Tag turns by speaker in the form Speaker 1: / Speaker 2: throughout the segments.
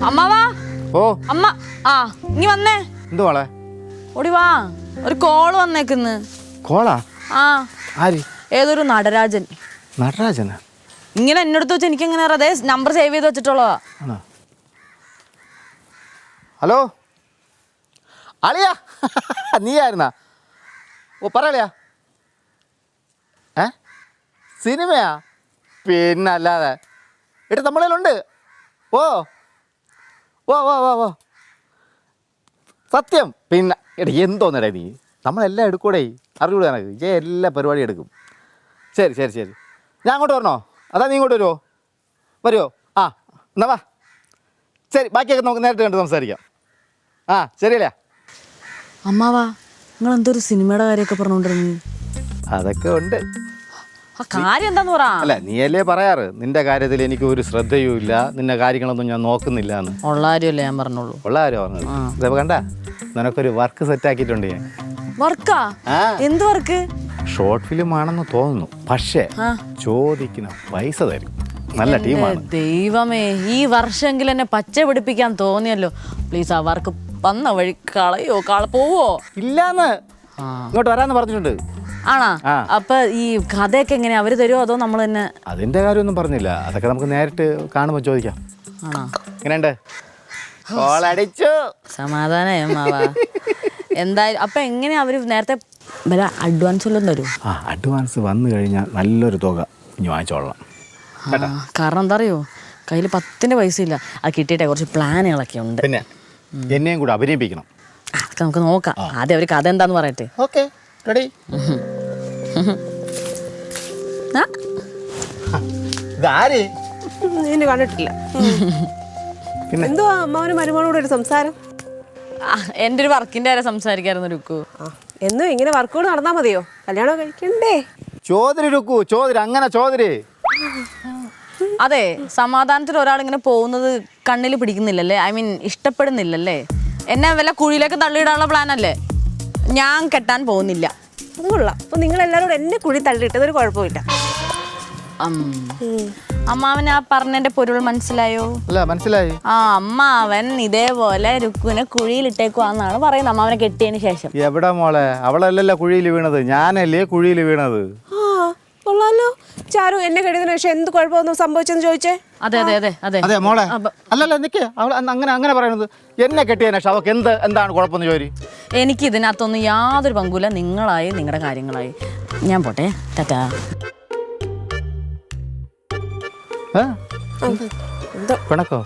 Speaker 1: അമ്മാവാ
Speaker 2: ഓ
Speaker 1: അമ്മ ആ ഇനി വന്നേ.
Speaker 2: എന്തുവാളെ?
Speaker 1: ഓടി വാ, ഒരു കോള് വന്നേക്കുന്ന്.
Speaker 2: കോളാ?
Speaker 1: ആ
Speaker 2: ആര്?
Speaker 1: ഏതൊരു നടരാജൻ.
Speaker 2: നടരാജനാ?
Speaker 1: ഇങ്ങനെ എന്നോടത്ത് വെച്ച് എനിക്ക് എങ്ങനെ അതേ നമ്പർ സേവ് ചെയ്ത് വെച്ചിട്ടുള്ളതാ.
Speaker 2: ആണോ? ഹലോ അളിയാ, നീ ആയിരുന്നാ? ഓ പറയളിയാ. സിനിമയാ? പിന്നല്ലാതെ എട്ട് നമ്മളതിലുണ്ട്. ഓ ഓ ഓ ഓ ഓ സത്യം. പിന്നെ എടാ എന്തോന്നടേ നീ, നമ്മളെല്ലാം എടുക്കൂടെ, അറിയൂടെ എനിക്ക് എല്ലാ പരിപാടിയും എടുക്കും. ശരി ശരി ശരി, ഞാൻ അങ്ങോട്ട് വരണോ അതാ നീ ഇങ്ങോട്ട് വരുമോ? വരുമോ? ആ എന്നാ വാ. ശരി, ബാക്കിയൊക്കെ നമുക്ക് നേരിട്ട് കണ്ട് സംസാരിക്കാം. ആ ശരിയല്ലേ?
Speaker 1: അമ്മാവാ, നിങ്ങൾ എന്തൊരു സിനിമയുടെ കാര്യമൊക്കെ പറഞ്ഞോണ്ടിരുന്നു?
Speaker 2: അതൊക്കെ ഉണ്ട്.
Speaker 1: ആ കാര്യം എന്താന്ന് പറ.
Speaker 2: അല്ല നീയല്ലേ പറയാറ് നിന്റെ കാര്യത്തിൽ എനിക്ക് ഒരു ശ്രദ്ധയും ഇല്ല, നിന്റെ കാര്യങ്ങളൊന്നും ഞാൻ നോക്കുന്നില്ല എന്ന്.
Speaker 1: ഉള്ള കാര്യമല്ലേ ഞാൻ പറഞ്ഞോളൂ.
Speaker 2: ഉള്ള കാര്യം പറഞ്ഞത് ഇതപ്പോൾ കണ്ട, നിനക്കൊരു വർക്ക് സെറ്റ് ആക്കിയിട്ടുണ്ട് ഞാൻ.
Speaker 1: വർക്കാ? എന്ത് വർക്ക്?
Speaker 2: ഷോർട്ട് ഫിലിം ആണെന്ന് തോന്നുന്നു, പക്ഷേ ചോദിക്കുന്ന പൈസ തരും. നല്ല ടീമാണ്.
Speaker 1: ദൈവമേ, ഈ വർഷമെങ്കിലും എന്നെ പച്ച പിടിപ്പിക്കാൻ തോന്നിയല്ലോ. പ്ലീസ് ആ വർക്ക് വന്ന വഴി കളയോ പോവോ?
Speaker 2: ഇല്ലാന്ന്, ഇങ്ങോട്ട് വരാന്ന് പറഞ്ഞിട്ടുണ്ട്.
Speaker 1: ആണാ? അപ്പൊ ഈ കഥയൊക്കെ എങ്ങനെയാ, അവര് തരുമോ അതോ നമ്മൾ തന്നെ?
Speaker 2: അതിന്റെ കാര്യമൊന്നും പറഞ്ഞില്ല, അതൊക്കെ നമുക്ക് നേരിട്ട് കാണുമ്പോൾ ചോദിക്കാം.
Speaker 1: ആണോ?
Speaker 2: എങ്ങനെയുണ്ട്? കോളടിച്ചു.
Speaker 1: സമാധാനായി അമ്മാവാ. എന്തായാലും അപ്പൊ എങ്ങനെയാ അവര് നേരത്തെ അഡ്വാൻസ് വല്ലതും തരും?
Speaker 2: അഡ്വാൻസ് വന്നു കഴിഞ്ഞാൽ നല്ലൊരു തുക ഇനി വാങ്ങിച്ചോളാം.
Speaker 1: കാരണം എന്താ അറിയോ, കയ്യിൽ 10 പൈസ ഇല്ല. അത് കിട്ടിയിട്ടേ കുറച്ച് പ്ലാനുകളൊക്കെ ഉണ്ട്.
Speaker 2: പിന്നെ എന്നെയും കൂടെ അഭിനയിപ്പിക്കണം.
Speaker 1: അതൊക്കെ നമുക്ക് നോക്കാം. ആദ്യം അവര് കഥ എന്താന്ന് പറയട്ടെ.
Speaker 2: Okay ready. ഇതാര്?
Speaker 3: നിന്നെ കണ്ടിട്ടില്ല.
Speaker 2: പിന്നെ
Speaker 3: എന്തോ അമ്മാവനും മരുമോളോട് ഒരു സംസാരം?
Speaker 1: എൻ്റെ ഒരു വർക്കിന്റെ കാര്യം സംസാരിക്കായിരുന്നു രുക്കു.
Speaker 3: എന്നും ഇങ്ങനെ വർക്കോട് നടന്നാ മതിയോ? കല്യാണം കഴിക്കണ്ടേ?
Speaker 2: ചോദരി രുക്കു, ചോദരി, അങ്ങനെ ചോദരി.
Speaker 1: അതെ, സമാധാനത്തിൽ ഒരാൾ ഇങ്ങനെ പോകുന്നത് കണ്ണിൽ പിടിക്കുന്നില്ലല്ലേ, ഐ മീൻ ഇഷ്ടപ്പെടുന്നില്ലല്ലേ. എന്നെ വല്ല കുഴിയിലേക്ക് തള്ളിയിടാനുള്ള പ്ലാൻ അല്ലേ? ഞാൻ കെട്ടാൻ പോകുന്നില്ല.
Speaker 3: അത് കൊള്ളാം. അപ്പൊ നിങ്ങൾ എല്ലാവരും എന്നെ കുഴി തള്ളിയിട്ടത് ഒരു കുഴപ്പമില്ല.
Speaker 1: അമ്മാവൻ ആ പറഞ്ഞതിന്റെ പൊരുൾ മനസ്സിലായോ?
Speaker 2: അല്ല മനസ്സിലായി.
Speaker 1: അമ്മാവൻ ഇതേപോലെ രുക്കുവിനെ കുഴിയിലിട്ടേക്കുവാന്നാണ് പറയുന്നത്, അമ്മാവനെ കെട്ടിയതിന് ശേഷം.
Speaker 2: എവിടെ മോളെ, അവളല്ലല്ലോ കുഴിയിൽ വീണത്, ഞാനല്ലേ കുഴിയിൽ വീണത്.
Speaker 3: കൊള്ളാലോ. ചാരു എന്നെ കെട്ടിയതിനു ശേഷം എന്ത് കുഴപ്പമൊന്നും സംഭവിച്ചെന്ന് ചോദിച്ചേ.
Speaker 1: അതെ അതെ അതെ അതെ
Speaker 2: അതെ മോളെ. അല്ലല്ല നിക്ക്, അവൾ അങ്ങനെ പറയുന്നത്. എന്നെ കെട്ടിയതിനു ശേഷം അവൾക്ക് എന്താണ് കുഴപ്പമെന്ന് ചോദി.
Speaker 1: എനിക്ക് ഇതിനകത്തൊന്നും യാതൊരു പങ്കുമില്ല. നിങ്ങളായി നിങ്ങളുടെ കാര്യങ്ങളായി. ഞാൻ പോട്ടെ, ടാറ്റാ.
Speaker 2: പിണക്കോ?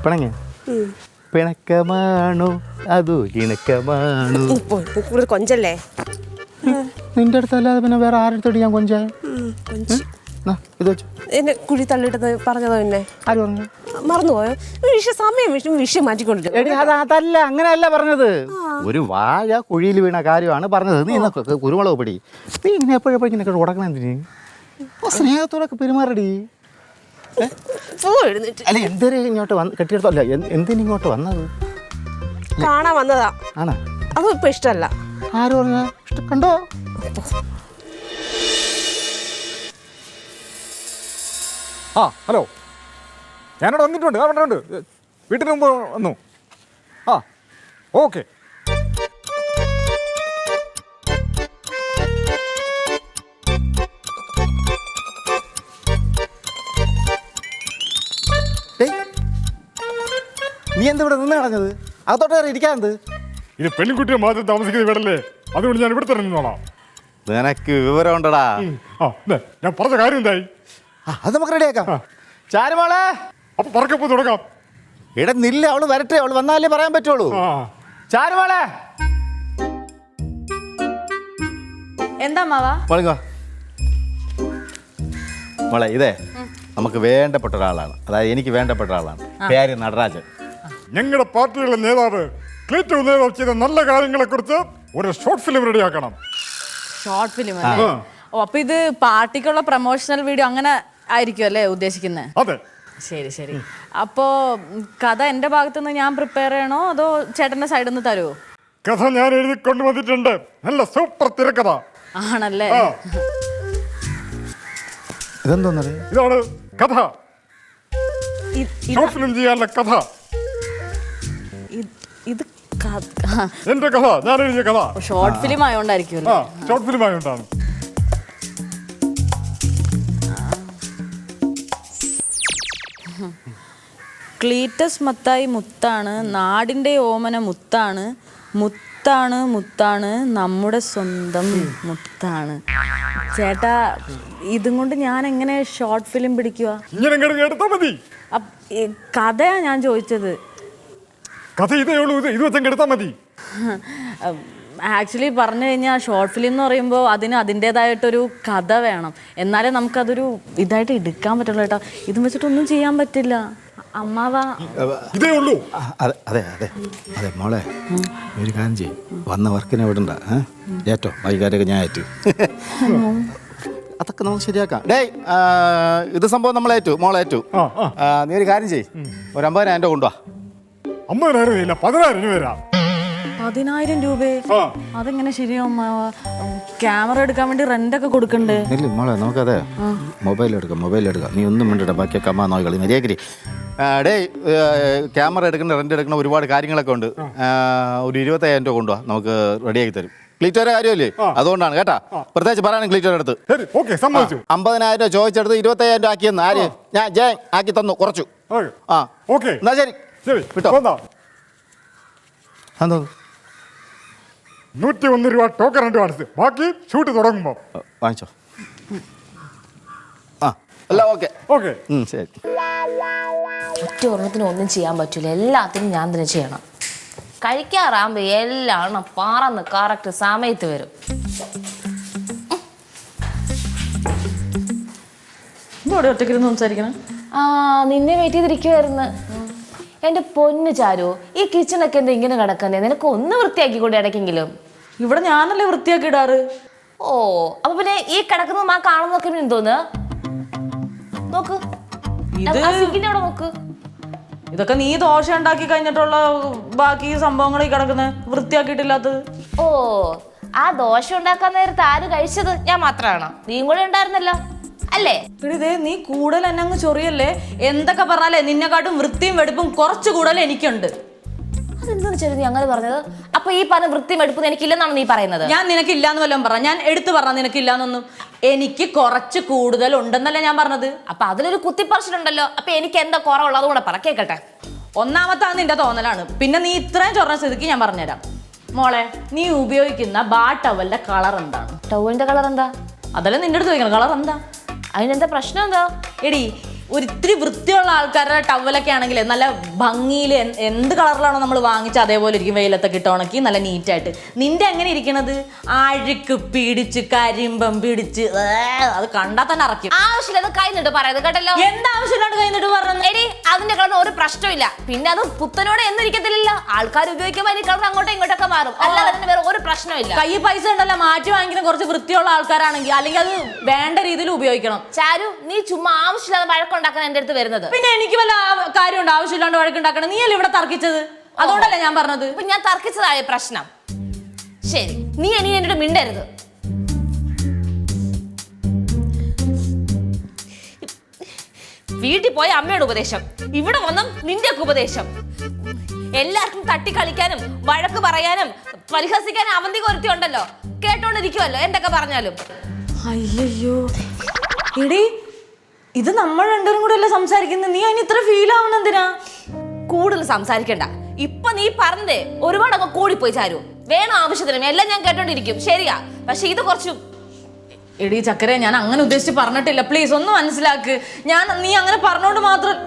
Speaker 2: പിണങ്ങ? പിണക്കമാണോ അതോ ഇണക്കമാണോ?
Speaker 3: കൊഞ്ചല്ലേ
Speaker 2: നിന്റെ അടുത്തല്ലാതെ പിന്നെ വേറെ ആരുടെ ഞാൻ കൊഞ്ച? ഇത് വെച്ചു
Speaker 3: എന്നെ കുഴി തള്ളിയിട്ടത് പറഞ്ഞതോ? എന്നെ
Speaker 2: ആര് പറഞ്ഞു?
Speaker 3: മറന്നുപോയോ? വിഷയം മാറ്റിക്കൊണ്ടിരിക്കും.
Speaker 2: അതല്ല, അങ്ങനെയല്ല പറഞ്ഞത്. ഒരു വാഴ കുഴിയിൽ വീണ കാര്യമാണ് പറഞ്ഞത്. നീ കുരുമുളക് പിടി. നീ ഇങ്ങനെ എപ്പോഴെപ്പോഴും ഇങ്ങനെ ഉടക്കണം എന്തിന്? സ്നേഹത്തോടൊക്കെ പെരുമാറടി. അല്ല എന്തൊരു ഇങ്ങോട്ട് കെട്ടിയെടുത്തല്ല, എന്തിനിങ്ങോട്ട് വന്നത്?
Speaker 3: കാണാൻ വന്നതാ.
Speaker 2: ആണോ?
Speaker 3: അതും ഇപ്പൊ ഇഷ്ടമല്ല.
Speaker 2: ആര് പറഞ്ഞ ഇഷ്ടം? കണ്ടോ?
Speaker 4: ആ ഹലോ, ഞാനവിടെ വന്നിട്ടുണ്ട്. വന്നിട്ടുണ്ട്, വീട്ടിന് മുമ്പ് വന്നു. ആ ഓക്കെ.
Speaker 2: നീ എന്താ ഇവിടെ നിന്ന് കളഞ്ഞത്? അകത്തോട്ട് കയറി ഇരിക്കാന്ത്?
Speaker 4: ഇത് പെൺകുട്ടിയെ മാത്രം താമസിക്കുന്ന വീടല്ലേ, അതുകൊണ്ട് ഞാൻ ഇവിടെ തന്നെ നിന്നോളാം.
Speaker 2: നിനക്ക് വിവരം ഉണ്ടടാ.
Speaker 4: ഞാൻ പറഞ്ഞ കാര്യം എന്തായി?
Speaker 2: അത് നമുക്ക് റെഡിയാക്കാം. ചാരുമോളെ,
Speaker 4: അപ്പൊ പറക്കപ്പോ തുടങ്ങാം.
Speaker 2: ഇവിടെ നില്ല, അവള് വരട്ടെ, അവള് വന്നാലേ പറയാൻ പറ്റുള്ളൂ. ചാരുമോളെ.
Speaker 1: എന്താ മാവാ?
Speaker 2: മോളെ ഇതേ നമുക്ക് വേണ്ടപ്പെട്ട ഒരാളാണ്, അതായത് എനിക്ക് വേണ്ടപ്പെട്ട ഒരാളാണ്. പേര് നടരാജൻ.
Speaker 4: ഞങ്ങളുടെ പാർട്ടിയുടെ നേതാവ് ക്ലീറ്റോ നേതാവ് ചെയ്ത നല്ല കാര്യങ്ങളെ കുറിച്ച് ഒരു ഷോർട്ട് ഫിലിം റെഡിയാക്കണം.
Speaker 1: Short film? ഓ, അപ്പൊ ഇത് പാർട്ടിക്കുള്ള പ്രൊമോഷണൽ വീഡിയോ അങ്ങനെ ആയിരിക്കും അല്ലേ ഉദ്ദേശിക്കുന്നത്?
Speaker 4: അതെ.
Speaker 1: ശരി ശരി. അപ്പോ കഥ എന്റെ ഭാഗത്തുനിന്ന് ഞാൻ പ്രിപ്പയർ ചെയ്യണോ അതോ ചേട്ടന്റെ സൈഡിൽ നിന്ന് തരുമോ?
Speaker 4: കഥ ഞാൻ എഴുതി കൊണ്ടുവന്നിട്ടുണ്ട്, നല്ല സൂപ്പർ തിരക്കഥ.
Speaker 1: ആണല്ലേ?
Speaker 2: ഇതെന്തോന്നത്?
Speaker 4: ഇതാണ് കഥ. ഷോർട്ട് ഫിലിം ചെയ്യാനുള്ള കഥ
Speaker 1: ഇത്
Speaker 4: എന്റെ കഥ, ഞാൻ എഴുതിയ കഥ.
Speaker 1: ഷോർട്ട് ഫിലിം ആയോണ്ടായിരിക്കും.
Speaker 4: ആ, ഷോർട്ട് ഫിലിം ആയോണ്ടാണ്.
Speaker 1: ക്ലീറ്റസ് മത്തായി മുത്താണ്, നാടിൻ്റെ ഓമന മുത്താണ്, മുത്താണ് മുത്താണ് നമ്മുടെ സ്വന്തം മുത്താണ്. ചേട്ടാ, ഇതും കൊണ്ട് ഞാൻ എങ്ങനെ ഷോർട്ട് ഫിലിം പിടിക്കുക?
Speaker 4: ഇങ്ങനെ കേട്ടാ മതി.
Speaker 1: കഥയാ ഞാൻ ചോദിച്ചത്.
Speaker 4: കഥ ഇതേ ഉള്ളൂ, ഇത് വെച്ചങ്ങ് എടുത്താൽ മതി.
Speaker 1: ആക്ച്വലി പറഞ്ഞു കഴിഞ്ഞാൽ ഷോർട്ട് ഫിലിം എന്ന് പറയുമ്പോൾ അതിന് അതിൻ്റേതായിട്ടൊരു കഥ വേണം, എന്നാലേ നമുക്കതൊരു ഇതായിട്ട് എടുക്കാൻ പറ്റുള്ളൂ. ചേട്ടാ, ഇതും വെച്ചിട്ടൊന്നും ചെയ്യാൻ പറ്റില്ല. അമ്മാവാ,
Speaker 4: ഇതേ ഉള്ളൂ.
Speaker 2: അതെ അതെ അതെ അതെ മോളെ, ഒരു കാര്യം ചെയ്യും, വന്ന വർക്കിനെ വിടണ്ട. ഏറ്റോ വൈകാരൊക്കെ ഞാൻ ഏറ്റു. അതൊക്കെ നമുക്ക് ശരിയാക്കാം. ഡേയ്, ഇത് സംഭവം നമ്മളേറ്റു, മോളേറ്റു. നീ ഒരു കാര്യം ചെയ്യ്, ഒരു 50,000 രൂപ കൊണ്ടുവാ.
Speaker 4: 50,000 ഇല്ല, 10,000 രൂപ തരാം.
Speaker 1: 10,000 രൂപ? അതെങ്ങനെ ശരിയാവും? ക്യാമറ എടുക്കാൻ വേണ്ടി റെൻ്റൊക്കെ കൊടുക്കണ്ടേ?
Speaker 2: ഇല്ല മോളെ, നമുക്കതെ മൊബൈലെടുക്കാം. നീ ഒന്നും വേണ്ട, ബാക്കിയൊക്കെ അമ്മ നോക്കിക്കളി. മര്യാദക്ക് ഡേയ്, ക്യാമറ എടുക്കണം, റെൻ്റ് എടുക്കണം, ഒരുപാട് കാര്യങ്ങളൊക്കെ ഉണ്ട്. ഒരു 25,000 രൂപ കൊണ്ടുവാ, നമുക്ക് റെഡിയാക്കി തരും. ക്ലീറ്റോരെ കാര്യമല്ലേ, അതുകൊണ്ടാണ് കേട്ടാ. പ്രത്യേകിച്ച് പറയാനും ക്ലീറ്റോരെ അടുത്ത് 50,000 രൂപ ചോദിച്ചെടുത്ത് 25,000 രൂപ ആക്കിയെന്ന്. ആര്? ഞാൻ ജയൻ ആക്കി തന്നു, കുറച്ചു. എന്നാ ശരി, വിട്ടോ. എന്തോ
Speaker 4: 101 രൂപ ടോക്കൺ അഡ്വാൻസ്, ബാക്കി ഷൂട്ട് തുടങ്ങുമ്പോ
Speaker 2: വാങ്ങിച്ചോ. അല്ല ഓക്കെ ശരി.
Speaker 5: ഒറ്റ ഒരെണ്ണത്തിന് ഒന്നും ചെയ്യാൻ പറ്റൂല, എല്ലാത്തിനും ഞാൻ തന്നെ ചെയ്യണം. കഴിക്കാറാകുമ്പോ എല്ലാം പറന്ന് കറക്റ്റ് സമയത്ത് വരും.
Speaker 1: ഒറ്റക്കിരുന്ന് സംസാരിക്കണം.
Speaker 5: നിന്നെ വെയിറ്റ് ചെയ്തിരിക്കുവായിരുന്നു. എന്റെ പൊന്നു ചാരു, ഈ കിച്ചണൊക്കെ എന്താ ഇങ്ങനെ കിടക്കുന്നേ? നിനക്ക് ഒന്ന് വൃത്തിയാക്കിക്കൊണ്ട് ഇടയ്ക്കെങ്കിലും.
Speaker 1: ഇവിടെ ഞാനല്ലേ വൃത്തിയാക്കി ഇടാറ്.
Speaker 5: ഓ, അപ്പൊ പിന്നെ ഈ കിടക്കുന്നതും ആ കാണുന്നതൊക്കെ എന്തോന്ന് നോക്ക്, അവിടെ നോക്ക്.
Speaker 1: ഇതൊക്കെ നീ ദോശ ഉണ്ടാക്കി കഴിഞ്ഞിട്ടുള്ള ബാക്കി സംഭവങ്ങൾ ഈ കിടക്കുന്നത് വൃത്തിയാക്കിയിട്ടില്ലാത്തത്.
Speaker 5: ഓ, ആ ദോശ ഉണ്ടാക്കാൻ നേരത്തെ ആര് കഴിച്ചത്? ഞാൻ മാത്രമാണോ? നീയും കൂടെ ഉണ്ടായിരുന്നല്ലോ അല്ലേ?
Speaker 1: ഇതേ നീ കൂടുതൽ എന്നെ അങ്ങ് ചൊറിയല്ലേ. എന്തൊക്കെ പറഞ്ഞാലേ നിന്നെക്കാട്ടും വൃത്തിയും വെടുപ്പും കുറച്ച് കൂടുതൽ എനിക്കുണ്ട്.
Speaker 5: അതെന്താന്ന് വെച്ചാൽ നീ അങ്ങനെ പറഞ്ഞത്? അപ്പൊ ഈ പറഞ്ഞ വൃത്തിയും വെടുപ്പും എനിക്കില്ലെന്നാണ് നീ പറയുന്നത്?
Speaker 1: ഞാൻ നിനക്കില്ലാന്ന് വല്ലതും പറഞ്ഞ? ഞാൻ എടുത്തു പറഞ്ഞ നിനക്കില്ലാന്നൊന്നും. എനിക്ക് കുറച്ച് കൂടുതൽ ഉണ്ടെന്നല്ലേ ഞാൻ പറഞ്ഞത്.
Speaker 5: അപ്പൊ അതിലൊരു കുത്തിപ്പറിച്ചിട്ടുണ്ടല്ലോ. അപ്പൊ എനിക്ക് എന്താ കുറവുള്ളത് കൂടെ പറ, കേക്കട്ടെ.
Speaker 1: ഒന്നാമത്തെ നിന്റെ തോന്നലാണ്. പിന്നെ നീ ഇത്രയും ചൊറ സ്ഥിതിക്ക് ഞാൻ പറഞ്ഞുതരാം. മോളെ, നീ ഉപയോഗിക്കുന്ന ടവലിന്റെ കളർ എന്താണ്?
Speaker 5: ടവലിന്റെ കളർ എന്താ?
Speaker 1: അതല്ലേ നിന്റെ അടുത്ത് ചോദിക്കണം. കളർ എന്താ?
Speaker 5: അതിനെന്താ പ്രശ്നം? എന്താ
Speaker 1: എടി, ഒരിത്തിരി വൃത്തിയുള്ള ആൾക്കാരുടെ ടവലൊക്കെ ആണെങ്കിൽ നല്ല ഭംഗിയിൽ എന്ത് കളറിലാണോ നമ്മൾ വാങ്ങിച്ച അതേപോലെ ഇരിക്കും. വെയിലത്തൊക്കെ ഇട്ട് ഉണക്കി നല്ല നീറ്റായിട്ട്. നിന്റെ എങ്ങനെ ഇരിക്കണത്? അഴുക്ക് പിടിച്ച് കരിമ്പം പിടിച്ച് അത് കണ്ടാൽ തന്നെ അറക്കും.
Speaker 5: ആവശ്യമില്ല, അത് കഴിഞ്ഞിട്ട് പറയുന്നത് കേട്ടല്ലോ.
Speaker 1: എന്താവശ്യമില്ലാണ്ട് കഴിഞ്ഞിട്ട് പറഞ്ഞു?
Speaker 5: എടി, അതിന്റെ കളർ ഒരു പ്രശ്നമില്ല. പിന്നെ അത് പുത്തനോടെ എന്നും ഇരിക്കത്തില്ലല്ലോ. ആൾക്കാർ ഉപയോഗിക്കുമ്പോൾ ഈ കളർ അങ്ങോട്ടും ഇങ്ങോട്ടൊക്കെ മാറും. അല്ലാതെ അതിന് വേറെ ഒരു പ്രശ്നമില്ല.
Speaker 1: കൈ പൈസ ഉണ്ടല്ലോ, മാറ്റി വാങ്ങിക്കുന്ന കുറച്ച് വൃത്തിയുള്ള ആൾക്കാരാണെങ്കിൽ അല്ലെങ്കിൽ അത് വേണ്ട രീതിയിൽ ഉപയോഗിക്കണം.
Speaker 5: ചാരു, നീ ചുമ്മാ ആവശ്യമില്ലാതെ വഴക്കുണ്ടാക്കാൻ എന്റെ അടുത്ത് വരുന്നത്.
Speaker 1: പിന്നെ എനിക്ക് വല്ല കാര്യമുണ്ട് ആവശ്യമില്ലാണ്ട് വഴക്കുണ്ടാക്കണം? നീയല്ലേ ഇവിടെ തർക്കിച്ചത്, അതുകൊണ്ടല്ലേ ഞാൻ പറഞ്ഞത്.
Speaker 5: ഇപ്പൊ ഞാൻ തർക്കിച്ചതായ പ്രശ്നം. ശരി, നീ ഇനി എന്നോട് മിണ്ടരുത്. വീട്ടിൽ പോയ അമ്മയുടെ ഉപദേശം, ഇവിടെ വന്നും നിന്റെയൊക്കെ ഉപദേശം. എല്ലാവർക്കും തട്ടി കളിക്കാനും വഴക്ക് പറയാനും പരിഹസിക്കാനും അവന്തി ഒരുത്തി ഉണ്ടല്ലോ. കേട്ടോണ്ടിരിക്കുമല്ലോ എന്തൊക്കെ പറഞ്ഞാലും.
Speaker 1: അയ്യോ എടി, ഇത് നമ്മൾ രണ്ടുപേരും കൂടെ അല്ലേ സംസാരിക്കുന്നത്. നീ അതിന് ഇത്ര ഫീൽ ആവുന്ന എന്തിനാ?
Speaker 5: കൂടുതൽ സംസാരിക്കണ്ട. ഇപ്പൊ നീ പറഞ്ഞതേ ഒരുപാടൊക്കെ കൂടിപ്പോയി ചാരു. വേണം ആവശ്യത്തിനും എല്ലാം ഞാൻ കേട്ടോണ്ടിരിക്കും, ശരിയാ. പക്ഷെ ഇത് കുറച്ചു.
Speaker 1: എടി ചക്കര, ഞാൻ അങ്ങനെ ഉദ്ദേശിച്ച് പറഞ്ഞിട്ടില്ല. പ്ലീസ് ഒന്ന് മനസ്സിലാക്ക്. നീ അങ്ങനെ പറഞ്ഞോണ്ട് മാത്രം.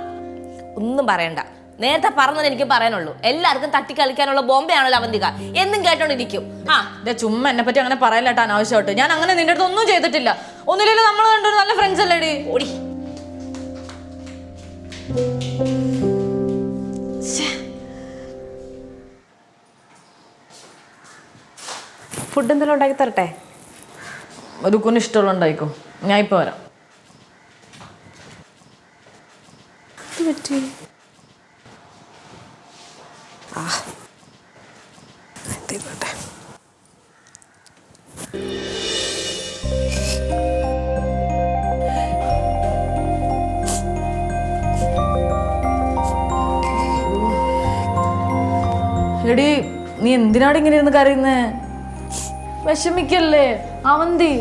Speaker 5: ഒന്നും പറയണ്ട. നേരത്തെ പറഞ്ഞത് എനിക്ക് പറയാനുള്ളൂ. എല്ലാവർക്കും തട്ടിക്കളിക്കാനുള്ള ബോംബെയാണല്ലോ അവന്തിക. എന്നും കേട്ടോണ്ടിരിക്കും.
Speaker 1: ചുമ്മാ എന്നെ പറ്റി അങ്ങനെ പറയല്ലേട്ടാ അനാവശ്യമായിട്ട്. ഞാൻ അങ്ങനെ നിന്റെ അടുത്ത് ഒന്നും ചെയ്തിട്ടില്ല. ഒന്നുമില്ലല്ലോ, നമ്മൾ കണ്ടൊരു നല്ല ഫ്രണ്ട്സ് അല്ലേ? ഓടി.
Speaker 3: ഫുഡ് എന്തെങ്കിലും ഉണ്ടാക്കി തരട്ടെ?
Speaker 1: രുക്കുന് ഇഷ്ടമുള്ള ഉണ്ടായിക്കോ, ഞാൻ ഇപ്പൊ വരാം.
Speaker 3: പറ്റി
Speaker 1: നീ എന്തിനാണ് ഇങ്ങനെ ഇരുന്ന് കരയുന്നേ? വിഷമിക്കല്ലേ അവന്തി,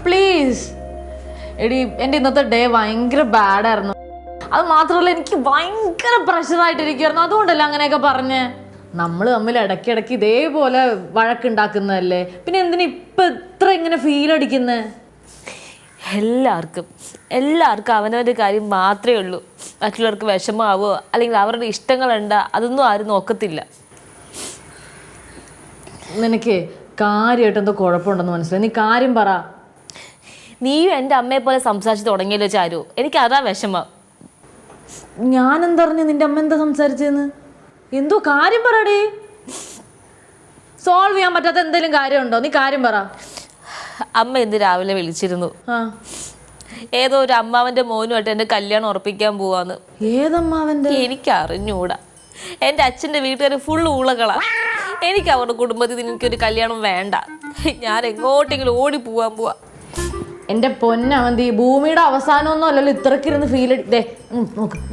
Speaker 1: പ്ലീസ്. എടി എൻ്റെ ഇന്നത്തെ ഡേ ഭയങ്കര ബാഡായിരുന്നു. അത് മാത്രമല്ല എനിക്ക് ഭയങ്കര പ്രഷറായിട്ടിരിക്കുമായിരുന്നു. അതുകൊണ്ടല്ല അങ്ങനെയൊക്കെ പറഞ്ഞേ. നമ്മൾ തമ്മിൽ ഇടയ്ക്കിടയ്ക്ക് ഇതേപോലെ വഴക്കുണ്ടാക്കുന്നതല്ലേ, പിന്നെ എന്തിനാ ഇപ്പം ഇത്ര ഇങ്ങനെ ഫീൽ അടിക്കുന്നത്?
Speaker 5: എല്ലാവർക്കും അവനവൻ്റെ കാര്യം മാത്രമേ ഉള്ളൂ. മറ്റുള്ളവർക്ക് വിഷമാവോ അല്ലെങ്കിൽ അവരുടെ ഇഷ്ടങ്ങളുണ്ടോ അതൊന്നും ആരും നോക്കത്തില്ല.
Speaker 1: നിനക്ക് കാര്യമായിട്ട് എന്തോ കുഴപ്പമുണ്ടെന്ന് മനസ്സിലായി. നീ കാര്യം പറ.
Speaker 5: നീയും എൻ്റെ അമ്മയെ പോലെ സംസാരിച്ച് തുടങ്ങിയല്ലോ ചാരു, എനിക്ക് അതാ വിഷമം.
Speaker 1: ഞാൻ എന്തറിഞ്ഞു നിന്റെ അമ്മ എന്താ സംസാരിച്ചെന്ന്? എന്തോ കാര്യം പറയടി. സോൾവ് ചെയ്യാൻ പറ്റാത്ത എന്തെങ്കിലും കാര്യമുണ്ടോ? നീ കാര്യം പറ.
Speaker 5: അമ്മ ഇന്ന് രാവിലെ വിളിച്ചിരുന്നു.
Speaker 1: ആ,
Speaker 5: ഏതോ ഒരു അമ്മാവൻ്റെ മോനുമായിട്ട് എൻ്റെ കല്യാണം ഉറപ്പിക്കാൻ പോവാന്ന്.
Speaker 1: ഏതമ്മാവന്റെ?
Speaker 5: എനിക്ക് അറിഞ്ഞൂടാ. എൻ്റെ അച്ഛൻ്റെ വീട്ടുകാർ ഫുൾ ഊളകളാ. എനിക്ക് അവരുടെ കുടുംബത്തിൽ എനിക്കൊരു കല്യാണം വേണ്ട. ഞാൻ എങ്ങോട്ടെങ്കിലും ഓടി പോവാ.
Speaker 1: എൻ്റെ പൊന്നവന്തി, ഭൂമിയുടെ അവസാനമൊന്നും അല്ലല്ലോ ഇത്രക്കിരുന്ന് ഫീൽ ദേ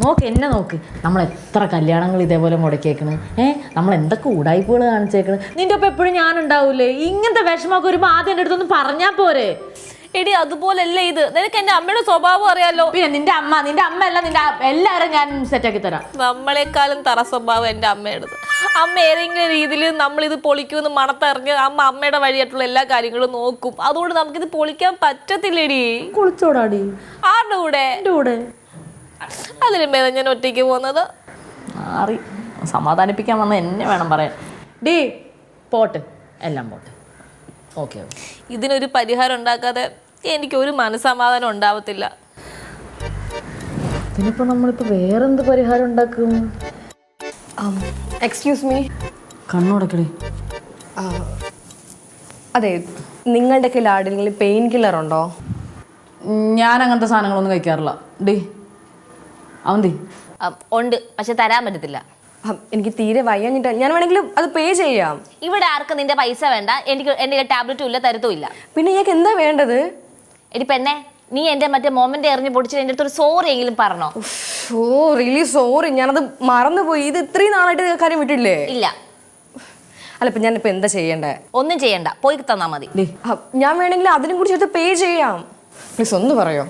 Speaker 1: നോക്ക് എന്നെ നോക്ക്. നമ്മൾ എത്ര കല്യാണങ്ങൾ ഇതേപോലെ മുടക്കിയേക്കണ്. നമ്മൾ എന്തൊക്കെ ഉടായ്പകൾ കാണിച്ചേക്കണ്. നിന്റെ ഒപ്പം എപ്പോഴും ഞാൻ ഉണ്ടാവൂലേ? ഇങ്ങനത്തെ വിഷമമൊക്കെ വരുമ്പോൾ ആദ്യം എൻ്റെ അടുത്തൊന്നും പറഞ്ഞാൽ പോരെ?
Speaker 5: എടി അതുപോലല്ലേ ഇത്. നിനക്ക് എൻ്റെ അമ്മയുടെ സ്വഭാവം അറിയാലോ.
Speaker 1: പിന്നെ നിന്റെ അമ്മ അല്ല, നിന്റെ എല്ലാവരും ഞാൻ സെറ്റാക്കി തരാം.
Speaker 5: നമ്മളെക്കാളും തറ സ്വഭാവം എൻ്റെ അമ്മയുടേത്. അമ്മ ഏതെങ്കിലും രീതിയിൽ നമ്മളിത് പൊളിക്കുമെന്ന് മണത്തറിഞ്ഞ് അമ്മയുടെ വഴിയായിട്ടുള്ള എല്ലാ കാര്യങ്ങളും നോക്കും. അതുകൊണ്ട് നമുക്കിത് പൊളിക്കാൻ പറ്റത്തില്ലേടി.
Speaker 1: കുളിച്ചോടാടി.
Speaker 5: ആരുടെ കൂടെ?
Speaker 1: എൻ്റെ കൂടെ.
Speaker 5: അതിലും ഭേദം ഞാൻ ഒറ്റയ്ക്ക് പോകുന്നത്.
Speaker 1: മാറി സമാധാനിപ്പിക്കാൻ വന്ന എന്നെ വേണം പറയാൻ. ഡീ പോട്ട്, എല്ലാം പോട്ട്. ഓക്കെ.
Speaker 5: ഇതിനൊരു പരിഹാരം ഉണ്ടാക്കാതെ എനിക്കൊരു മനസ്സമാധാനം ഉണ്ടാവത്തില്ല.
Speaker 1: ഇതിനിപ്പോ നമ്മളിപ്പോ വേറെന്ത് പരിഹാരം ഉണ്ടാക്കും?
Speaker 6: Excuse me.
Speaker 1: കണ്ണുടക്കടി.
Speaker 6: അതെ, നിങ്ങളുടെ കയ്യിൽ ആരെങ്കിലും പെയിൻ കില്ലർ ഉണ്ടോ?
Speaker 1: ഞാൻ അങ്ങനത്തെ സാധനങ്ങളൊന്നും കഴിക്കാറില്ല. ഡി അവന്തി.
Speaker 5: ഉണ്ട്, പക്ഷെ തരാൻ പറ്റത്തില്ല.
Speaker 6: എനിക്ക് തീരെ വയ്യാഞ്ഞിട്ട് ഞാൻ വേണമെങ്കിലും അത് പേ ചെയ്യാം.
Speaker 5: ഇവിടെ ആർക്കും നിന്റെ പൈസ വേണ്ട. എനിക്ക് എൻ്റെ ടാബ്ലറ്റും ഇല്ല, തരത്തും ഇല്ല.
Speaker 6: പിന്നെ ഇയാൾക്ക് എന്താ വേണ്ടത്?
Speaker 5: എടി പെണ്ണെ, നീ എൻ്റെ മറ്റേ മൊമെന്റ് എറിഞ്ഞ് പൊടിച്ചിട്ട് എൻ്റെ അടുത്തൊരു സോറി എങ്കിലും പറഞ്ഞോ?
Speaker 6: ഓ റിയലി സോറി, ഞാനത് മറന്നുപോയി. ഇത് ഇത്രയും നാളായിട്ട് കാര്യം വിട്ടില്ലേ?
Speaker 5: ഇല്ല.
Speaker 6: അല്ല ഇപ്പൊ ഞാനിപ്പോ എന്താ ചെയ്യണ്ടേ?
Speaker 5: ഒന്നും ചെയ്യണ്ട, പോയി തന്നാ മതി.
Speaker 6: ഞാൻ വേണമെങ്കിൽ അതിനും കൂടി ചേർത്ത് പേ ചെയ്യാം. പ്ലീസ് ഒന്ന് പറയോ?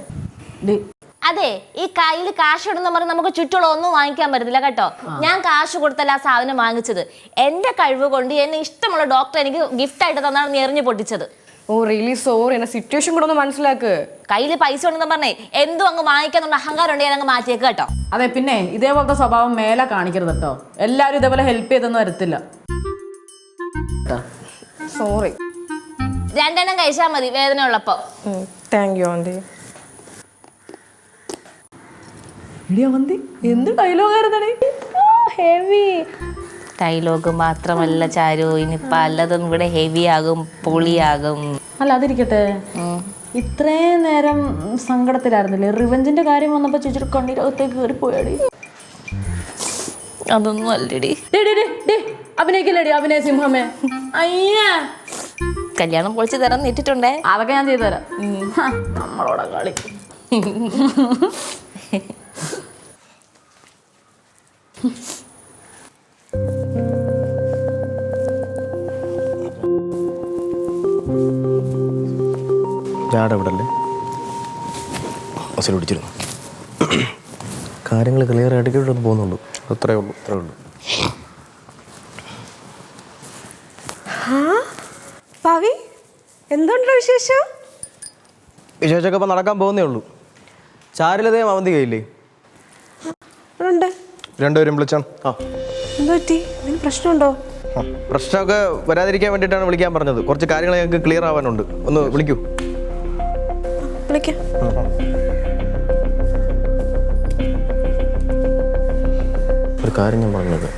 Speaker 5: അതെ, ഈ കയ്യിൽ കാശ് ഇടുന്ന പറഞ്ഞ് നമുക്ക് ചുറ്റുള്ള ഒന്നും വാങ്ങിക്കാൻ പറ്റത്തില്ല കേട്ടോ. ഞാൻ കാശ് കൊടുത്തല്ല ആ സാധനം വാങ്ങിച്ചത്. എന്റെ കഴിവ് കൊണ്ട് എന്നെ ഇഷ്ടമുള്ള ഡോക്ടർ എനിക്ക് ഗിഫ്റ്റ് ആയിട്ട് തന്നാണ് നീ എറിഞ്ഞു പൊട്ടിച്ചത്.
Speaker 6: ഓ റിയലി സോറി, എന്റെ സിറ്റുവേഷൻ കൂടെ ഒന്ന് മനസ്സിലാക്ക്.
Speaker 5: കയ്യിൽ പൈസ ഉണ്ടെന്ന് പറഞ്ഞേ എന്തും അങ്ങ് വാങ്ങിക്കാന്നുള്ള അഹങ്കാരം ഉണ്ടെങ്കിൽ അങ്ങ് മാറ്റിയേക്ക് കേട്ടോ.
Speaker 1: അതെ, പിന്നെ ഇതേപോലത്തെ സ്വഭാവം മേലെ കാണിക്കരുത് കേട്ടോ. എല്ലാരും ഇതേപോലെ ഹെൽപ്പ് ചെയ്തൊന്നും വരത്തില്ല.
Speaker 6: സോറി.
Speaker 5: 2 എണ്ണം കഴിച്ചാൽ മതി വേദന ഉള്ളപ്പോ.
Speaker 6: Thank you aunty.
Speaker 1: എന്ത് ഡയലോഗായിരുന്നേ? ഹെവി
Speaker 5: ഡയലോഗ് മാത്രമല്ല ചാരു, ഇനി പലതും ഇവിടെ ഹെവി ആകും, പൊളിയാകും.
Speaker 1: അല്ല അതിരിക്കട്ടെ, ഇത്രയും നേരം സങ്കടത്തിലായിരുന്നില്ലേ? റിവെഞ്ചിന്റെ കാര്യം വന്നപ്പോ ചേച്ചിയുടെ കണ്ണീരകത്തേക്ക് കയറി പോയാടി.
Speaker 5: അതൊന്നും അല്ലടി.
Speaker 1: അഭിനയിക്കില്ലേടി അഭിനയ സിംഹമേ? അയ്യാ,
Speaker 5: കല്യാണം പൊളിച്ച് തരാൻ നീട്ടിട്ടുണ്ടേ.
Speaker 1: അതൊക്കെ ഞാൻ ചെയ്തു തരാം. നമ്മളോടെ കളി.
Speaker 7: ഞാടവിടല്ലേ മസിൽ പിടിച്ചിരുന്നു. കാര്യങ്ങൾ ക്ലിയർ ആയിട്ട് പോകുന്നുള്ളൂ. അത്രേ ഉള്ളൂ.
Speaker 3: പവി, എന്തുണ്ടോ വിശേഷം?
Speaker 7: വിശേഷമൊക്കെ ഇപ്പം നടക്കാൻ പോകുന്നേ ഉള്ളൂ. ചാരുലതയും അവന്തി കയ്യില്ലേ?
Speaker 3: ഉണ്ട്.
Speaker 7: രണ്ടുപേരും വിളിച്ചാണ്.
Speaker 3: എന്ത് പറ്റി? എന്തെങ്കിലും പ്രശ്നമുണ്ടോ?
Speaker 7: പ്രശ്നമൊക്കെ വരാതിരിക്കാൻ വേണ്ടിയിട്ടാണ് വിളിക്കാൻ പറഞ്ഞത്. കുറച്ച് കാര്യങ്ങൾ ഞങ്ങൾക്ക് ക്ലിയർ ആവാനുണ്ട്. ഒന്ന് വിളിക്കൂ.
Speaker 3: വിളിക്കാം.
Speaker 7: ഒരു കാര്യം ഞാൻ പറഞ്ഞത്,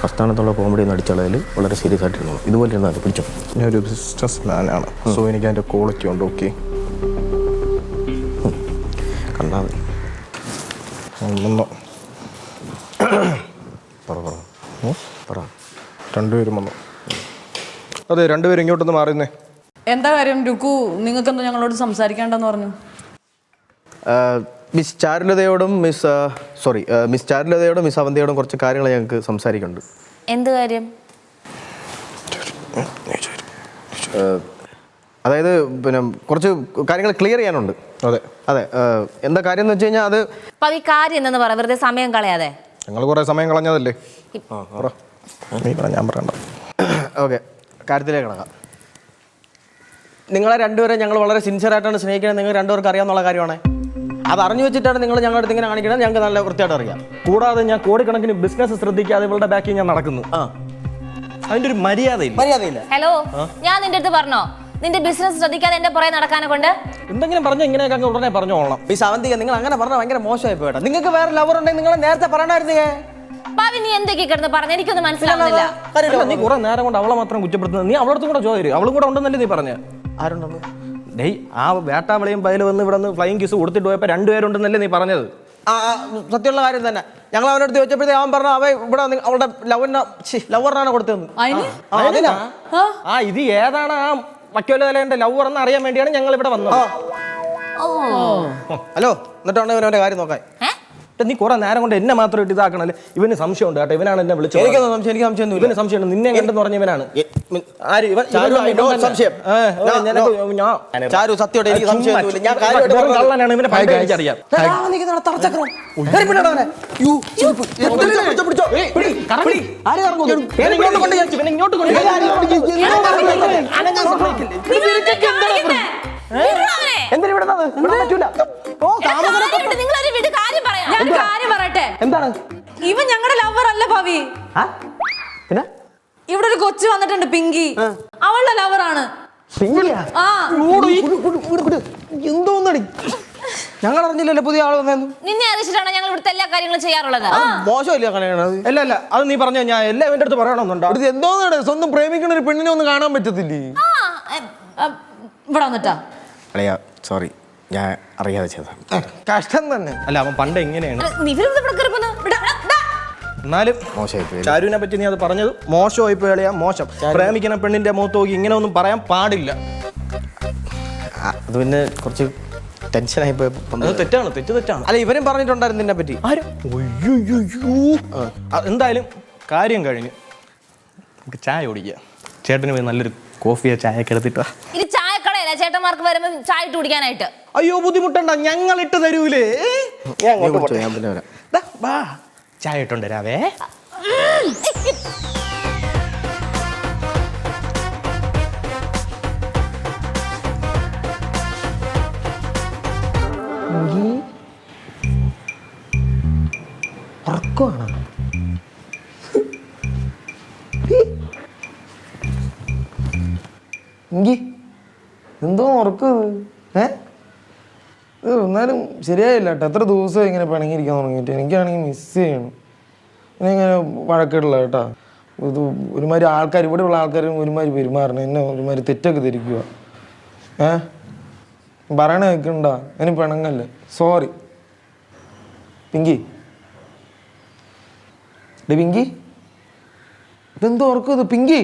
Speaker 7: പ്രസ്ഥാനത്തുള്ള കോമഡി നടിച്ചളയിൽ വളരെ സീരിയസ് ആയിട്ടിരുന്നു. ഇതുപോലെ ഇരുന്നാൽ പിടിച്ചോ.
Speaker 8: ഞാനൊരു ബിസിനസ് മാനാണ്. സോ എനിക്ക് അതിൻ്റെ ക്വാളിറ്റി ഉണ്ട്. ഓക്കെ,
Speaker 7: കണ്ടാൽ മതി.
Speaker 8: വന്നോ?
Speaker 7: പറ.
Speaker 8: രണ്ടുപേരും വന്നു. അതെ, രണ്ടുപേരും ഇങ്ങോട്ടൊന്ന് മാറിയുന്നേ.
Speaker 1: എന്താ കാര്യം രുക്കു? നിങ്ങൾക്ക് എന്താ ഞങ്ങളോട് സംസാരിക്കേണ്ടെന്ന് പറഞ്ഞു?
Speaker 7: മിസ് ചാരുലതയോടും മിസ് അവന്തിയോടും കുറച്ച് കാര്യങ്ങൾ ഞങ്ങൾക്ക് സംസാരിക്കുന്നുണ്ട്.
Speaker 5: എന്ത് കാര്യം?
Speaker 7: അതായത് പിന്നെ കുറച്ച് കാര്യങ്ങൾ ക്ലിയർ ചെയ്യാനുണ്ട്.
Speaker 8: അതെ
Speaker 7: അതെ, എന്താ കാര്യം എന്ന് വെച്ച് കഴിഞ്ഞാൽ അത്
Speaker 5: അപ്പൊ ഈ കാര്യം എന്തെന്ന് പറ, വെറുതെ സമയം കളയാതെ.
Speaker 8: ഞങ്ങൾ കുറേ സമയം കളഞ്ഞതല്ലേ. നീ പറ, ഞാൻ പറയണ്ട.
Speaker 7: ഓക്കെ, കാര്യത്തിലേക്ക് കിടക്കാം. നിങ്ങളെ രണ്ടുപേരും ഞങ്ങൾ വളരെ സിൻസിയറായിട്ടാണ് സ്നേഹിക്കുന്നത്. നിങ്ങൾ രണ്ടുപേർക്ക് അറിയാവുന്ന കാര്യമാണ്. അത് അറിഞ്ഞു വെച്ചിട്ടാണ് നിങ്ങൾ ഞങ്ങളുടെ അടുത്ത് ഇങ്ങനെ കാണിക്കുന്നത്. ഞങ്ങൾക്ക് നല്ല വൃത്തിയായിട്ട് അറിയാം.
Speaker 8: കൂടാതെ ഞാൻ കോടിക്കണക്കിന് ബിസിനസ് ശ്രദ്ധിക്കാതെ ഇവളുടെ ബാക്കിൽ ഞാൻ നടക്കുന്നു. അതിന്റെ ഒരു മര്യാദയില്ല.
Speaker 5: ഹലോ, ഞാൻ നിന്റെ അടുത്ത് പറഞ്ഞോ നിന്റെ ബിസിനസ് ശ്രദ്ധിക്കാതെ എന്റെ പുറകെ നടക്കാനെ കൊണ്ട്?
Speaker 8: എന്തെങ്കിലും പറഞ്ഞാൽ ഇങ്ങനെയൊക്കെ അങ്ങ് ഉടനെ പറഞ്ഞോളാം.
Speaker 7: ഈ സാവന്തിക, നിങ്ങൾ അങ്ങനെ പറഞ്ഞാൽ ഭയങ്കര മോശമായി പോയിട്ടാ. നിങ്ങൾക്ക് വേറെ ലവർ ഉണ്ടെങ്കിൽ നിങ്ങൾ നേരത്തെ പറയണമായിരുന്നേ.
Speaker 5: ഭാവി നീ എന്തൊക്കെ കിടന്ന് പറഞ്ഞു? എനിക്കൊന്നും മനസ്സിലാവുന്നില്ല.
Speaker 8: നീ കുറെ നേരം കൊണ്ട് അവളെ മാത്രം കുറ്റപ്പെടുത്തുന്നത്. നീ അവളടുത്തും കൂടെ ചോദിച്ചു, അവളും കൂടെ ഉണ്ടെന്നല്ലേ നീ പറഞ്ഞ?
Speaker 7: ആരുണ്ടെന്ന്?
Speaker 8: ഡേയ്, ആ വേട്ടാവളയും പയല് വന്ന് ഇവിടെ നിന്ന് ഫ്ലൈങ് കിസ് കൊടുത്തിട്ട് പോയപ്പോൾ രണ്ടുപേരുണ്ടെന്നല്ലേ നീ പറഞ്ഞത്?
Speaker 7: സത്യമുള്ള കാര്യം തന്നെ. ഞങ്ങൾ അവൻ്റെ അടുത്ത് ചോദിച്ചപ്പോഴത്തേ അവൻ പറഞ്ഞു അവ ഇവിടെ അവളുടെ ലവറിനാണ് കൊടുത്തതെന്ന്.
Speaker 8: ഇത് ഏതാണ് ആ വക്കോലതലേന്റെ ലവർ എന്ന് അറിയാൻ വേണ്ടിയാണ് ഞങ്ങൾ ഇവിടെ വന്നത്.
Speaker 7: ഹലോ, എന്നിട്ടാണ് ഇവനവൻ്റെ കാര്യം നോക്കാൻ.
Speaker 8: നീ കുറെ നേരം കൊണ്ട് എന്നെ മാത്രം ഇട്ട് ഇതാക്കണല്ലേ? ഇവന് സംശയമുണ്ട് കേട്ടോ. ഇവനാണ് എന്നെ വിളിച്ചത്.
Speaker 7: എനിക്ക് സംശയം.
Speaker 8: ഇവന് സംശയമുണ്ട്. നിന്നെ കണ്ടെന്ന് പറഞ്ഞ ഇവനാണ്.
Speaker 7: ചാരു, സത്യോടെ എനിക്ക് സംശയമൊന്നുമില്ല. ഞാൻ
Speaker 8: കള്ളനാണ്. ഇവനെ ഭയങ്കര എനിക്കറിയാം.
Speaker 7: എന്താണ്?
Speaker 1: ഇവൻ ഞങ്ങളുടെ ലവർ അല്ല ഭാവി.
Speaker 7: പിന്നെ
Speaker 1: ഇവിടെ ഒരു കൊച്ചു വന്നിട്ടുണ്ട്, പിങ്കി. അവളുടെ ലവറാണ്.
Speaker 7: എന്തോന്നടി, ഞങ്ങൾ അറിഞ്ഞില്ലല്ലോ പുതിയ ആള് വന്നു.
Speaker 5: നിന്നെ അറിയിച്ചിട്ടാണ് ഞങ്ങൾ ഇവിടുത്തെ എല്ലാ കാര്യങ്ങളും ചെയ്യാറുള്ളത്.
Speaker 7: മോശമല്ലേ അങ്ങനെയാണ്?
Speaker 8: അല്ല, അത് നീ പറഞ്ഞ ഞാൻ എല്ലാം എന്റെ അടുത്ത് പറയണമെന്നുണ്ടോ?
Speaker 7: എന്തോന്നാണ് സ്വന്തം പ്രേമിക്കുന്ന ഒരു പെണ്ണിനെ ഒന്ന് കാണാൻ പറ്റത്തില്ലേ?
Speaker 1: ഇവിടെ വന്നിട്ടാ.
Speaker 7: സോറി, ഞാൻ അറിയാതെ ചെയ്ത
Speaker 8: കഷ്ടം തന്നെ. അല്ല, അവൻ പണ്ട് എങ്ങനെയാണ്? എന്നാലും
Speaker 7: മോശമായി.
Speaker 8: ചാരുവിനെ പറ്റി നീ അത് പറഞ്ഞത് മോശമായി പോയാ മോശം. പ്രേമിക്കുന്ന പെണ്ണിന്റെ മുഖത്ത് നോക്കി ഇങ്ങനെ ഒന്നും പറയാൻ പാടില്ല.
Speaker 7: അത് പിന്നെ കുറച്ച് ടെൻഷനായി പോയി.
Speaker 8: തെറ്റാണ്.
Speaker 7: അല്ല, ഇവരും പറഞ്ഞിട്ടുണ്ടായിരുന്നു നിന്നെ പറ്റി.
Speaker 8: എന്തായാലും കാര്യം കഴിഞ്ഞു. നമുക്ക് ചായ കുടിക്കുക. ചേട്ടന് പോയി നല്ലൊരു കോഫിയോ ചായയൊക്കെ എടുത്തിട്ടാ.
Speaker 5: ഇത് ചായക്കടയല്ല ചേട്ടന്മാർക്ക് വരുമ്പോ ചായ ഇട്ട് കുടിക്കാനായിട്ട്.
Speaker 8: അയ്യോ, ബുദ്ധിമുട്ടണ്ട, ഞങ്ങൾ ഇട്ട് തരൂലേ.
Speaker 7: ഞാൻ പിന്നെ വരാം.
Speaker 8: ചായ ഇട്ടുണ്ട് രാവേ.
Speaker 9: എന്തോ ഉറക്കത്? എന്നാലും ശരിയായില്ല കേട്ടോ. എത്ര ദിവസമായി ഇങ്ങനെ പിണങ്ങിയിരിക്കാൻ തുടങ്ങിയിട്ട്. എനിക്കാണെങ്കിൽ മിസ് ചെയ്യണം. ഇങ്ങനെ വഴക്കിടില്ല കേട്ടോ. ഇത് ഒരുമാതിരി ആൾക്കാർ, ഇവിടെയുള്ള ആൾക്കാരും ഒരുമാതിരി പെരുമാറണം. എന്നെ ഒരുമാതിരി തെറ്റൊക്കെ ധരിക്കുക. പറയണ കേൾക്കണ്ട, അതിന് പിണങ്ങല്ലേ. സോറി പിങ്കി. പിങ്കി, ഇതെന്തോ ഉറക്കത് പിങ്കി?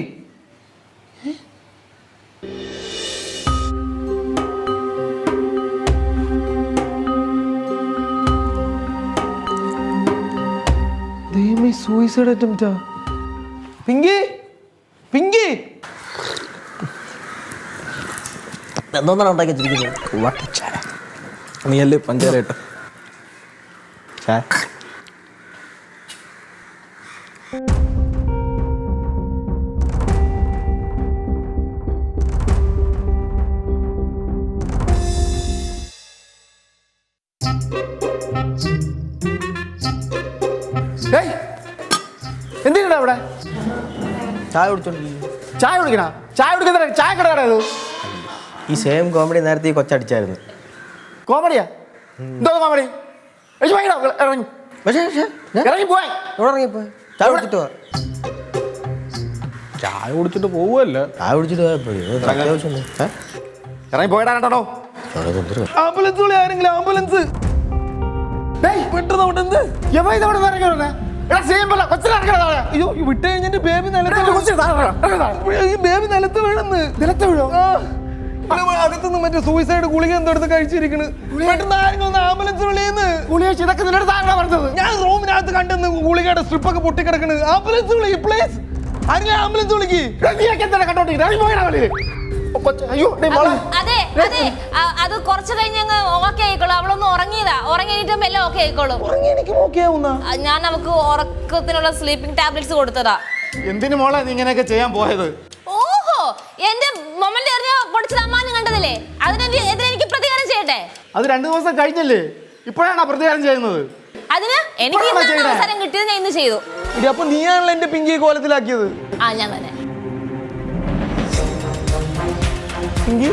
Speaker 9: സൂയിസൈഡ് അറ്റംപ്റ്റാ? പിങ്കി, പിങ്കി
Speaker 7: എന്തോന്നാണ് ഉണ്ടാക്കി വെച്ചിരിക്കുന്നത്?
Speaker 8: നീ അല്ലേ പഞ്ചാര ഇട്ട ചായ?
Speaker 2: എന്തിനാ അവിടെ
Speaker 7: ചായ കുടിച്ചോണ്ടിരിക്കുന്നു.
Speaker 2: ചായ കുടിക്കണ? ചായ കുടിക്കുന്ന ചായ കട?
Speaker 7: ഈ സെയിം കോമഡി നേരത്തെ ഈ കൊച്ചടിച്ചായിരുന്നു.
Speaker 2: കോമഡിയാ? എന്തോ കോമഡി? ഇറങ്ങി ഇറങ്ങി പോയി.
Speaker 7: എവിടെ ഇറങ്ങിപ്പോയി? ചായ കുടിച്ചിട്ട് പോവാ.
Speaker 8: ചായ കുടിച്ചിട്ട് പോവല്ല.
Speaker 7: ചായ കുടിച്ചിട്ട് അത്യാവശ്യം
Speaker 2: ഇറങ്ങി പോയിടാനോ?
Speaker 9: ആംബുലൻസ് വിളി ആരെങ്കിലും, ആംബുലൻസ് പെട്ടെന്ന് അവിടെ. എന്ത് അയ്യോ, വിട്ട് കഴിഞ്ഞിട്ട് ബേബി ബേബി നിലത്ത് വീണെന്ന്. അകത്തുനിന്ന് മറ്റേ സൂയിസൈഡ് ഗുളിക എന്തോ എടുത്ത് കഴിച്ചിരിക്കണ്. പെട്ടെന്ന് ആരെങ്കിലും ഒന്ന് ആംബുലൻസ് വിളിയെന്ന്. ഞാൻ റൂമിനകത്ത് കണ്ടെന്ന് ഗുളികയുടെ സ്ട്രിപ്പൊക്കെ പൊട്ടിക്കിടക്കണ്. ആംബുലൻസ് വിളി പ്ലീസ്. ആരെങ്കിലും ആംബുലൻസ് വിളിക്ക്.
Speaker 2: നീയൊക്കെ എന്താണ് കണ്ടോണ്ടിരിക്കുന്നത്? ഇറങ്ങി പോയെടാ വെളിയിൽ. അയ്യോ ഡേ മോളെ.
Speaker 5: അതെ അതെ അത് കുറച്ച് കഴിഞ്ഞ് ഓക്കെ ആയിക്കോളും. അവളൊന്ന് ഉറങ്ങിയതാ. ഉറങ്ങിയിട്ടും എല്ലാം ഓക്കെ ആയിക്കോളും.
Speaker 9: ഉറങ്ങി എനിക്ക് ഓക്കെ ആവുന്ന.
Speaker 5: ഞാൻ നമുക്ക് ഉറക്കത്തിനുള്ള സ്ലീപ്പിംഗ് ടാബ്ലറ്റ്സ് കൊടുത്തതാ.
Speaker 2: എന്തിനു മോളെ നീ ഇങ്ങനെയൊക്കെ ചെയ്യാൻ പോയത്?
Speaker 5: ഓഹോ എന്റെ മൊമെന്റ് എറിഞ്ഞ പൊടിച്ച അമ്മാനും കണ്ടതില്ലേ? അതിനെതിരെ എനിക്ക് പ്രതികാരം ചെയ്യട്ടെ?
Speaker 2: അത് 2 ദിവസം കഴിഞ്ഞല്ലേ, ഇപ്പോഴാണ് പ്രതികാരം ചെയ്യുന്നത്?
Speaker 5: അതിന് എനിക്ക് ഇന്നാണ് അവസരം കിട്ടിയത്, ഞാൻ ഇന്ന് ചെയ്തു.
Speaker 9: അപ്പൊ നീയാണല്ലോ എന്റെ പിങ്കി കോലത്തിലാക്കിയത്.
Speaker 5: ആ ഞാൻ തന്നെ.
Speaker 9: പിങ്കി